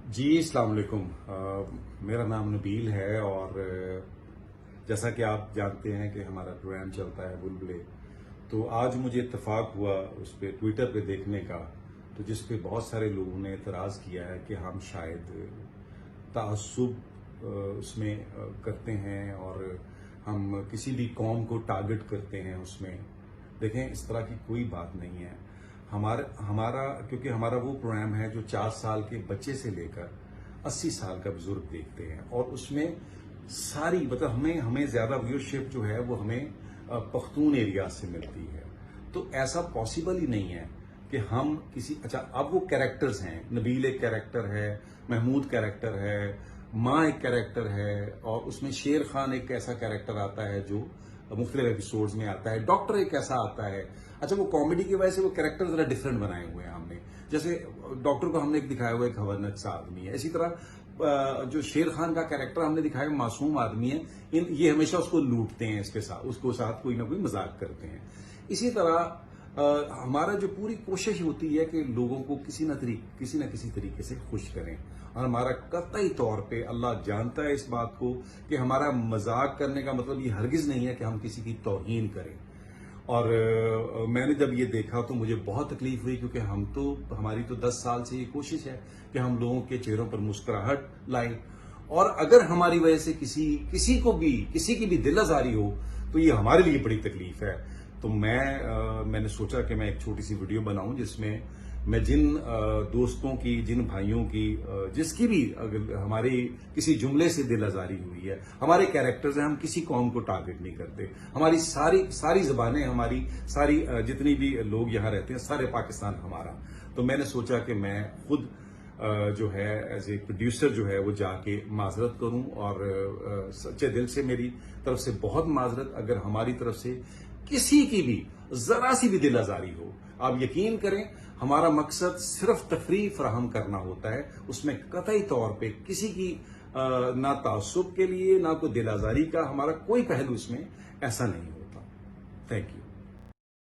جی अस्सलाम वालेकुम। मेरा नाम नबील है और जैसा कि आप जानते हैं कि हमारा प्रोग्राम चलता है बुलबुले। तो आज मुझे इत्तेफाक हुआ उस पर ट्विटर पे देखने का, तो जिस पे बहुत सारे लोगों ने एतराज़ किया है कि हम शायद तासुब उसमें करते हैं और हम किसी भी कौम को टारगेट करते हैं उसमें। देखें, इस तरह की कोई बात नहीं है। हमारा क्योंकि हमारा वो प्रोग्राम है जो 4 साल के बच्चे से लेकर 80 साल का बुजुर्ग देखते हैं, और उसमें सारी मतलब हमें ज्यादा व्यूअरशिप जो है वो हमें पख्तून एरिया से मिलती है। तो ऐसा पॉसिबल ही नहीं है कि हम किसी अब वो कैरेक्टर्स हैं, नबील एक कैरेक्टर है, महमूद कैरेक्टर है, माँ एक कैरेक्टर है, और उसमें शेर खान एक ऐसा कैरेक्टर आता है जो मुख्तलिफ एपिसोड्स में आता है, डॉक्टर एक ऐसा आता है। वो कॉमेडी की वजह से वो कैरेक्टर जरा डिफरेंट बनाए हुए हैं हमने। जैसे डॉक्टर को हमने एक दिखाया हुआ एक हवरनक सा आदमी है, इसी तरह जो शेर खान का कैरेक्टर हमने दिखाया मासूम आदमी है, ये हमेशा उसको लूटते हैं, इसके साथ उसको साथ कोई ना कोई मजाक करते हैं। इसी तरह हमारा जो पूरी कोशिश होती है कि लोगों को किसी न किसी तरीके से खुश करें, और हमारा कतई तौर पे अल्लाह जानता है इस बात को कि हमारा मजाक करने का मतलब ये हरगिज नहीं है कि हम किसी की तौहीन करें। और मैंने जब ये देखा तो मुझे बहुत तकलीफ हुई, क्योंकि हमारी तो 10 साल से ये कोशिश है कि हम लोगों के चेहरों पर मुस्कुराहट लाएं, और अगर हमारी वजह से किसी की भी दिल आजारी हो तो ये हमारे लिए बड़ी तकलीफ है। तो मैंने सोचा कि मैं एक छोटी सी वीडियो बनाऊं जिसमें मैं जिन दोस्तों की, जिन भाइयों की, जिसकी भी अगर हमारे किसी जुमले से दिल आजारी हुई है, हमारे कैरेक्टर्स हैं, हम किसी कौम को टारगेट नहीं करते। हमारी सारी जबानें, हमारी सारी जितनी भी लोग यहाँ रहते हैं, सारे पाकिस्तान हमारा। तो मैंने सोचा कि मैं खुद जो है एज ए प्रोड्यूसर जो है वो जाके माजरत करूं, और सच्चे दिल से मेरी तरफ से बहुत माजरत अगर हमारी तरफ से किसी की भी जरा सी भी दिल आजारी हो। आप यकीन करें, हमारा मकसद सिर्फ तफरीह फराहम करना होता है, उसमें कतई तौर पे किसी की ना तासुब के लिए ना कोई दिल आजारी का हमारा कोई पहलू इसमें ऐसा नहीं होता। Thank you.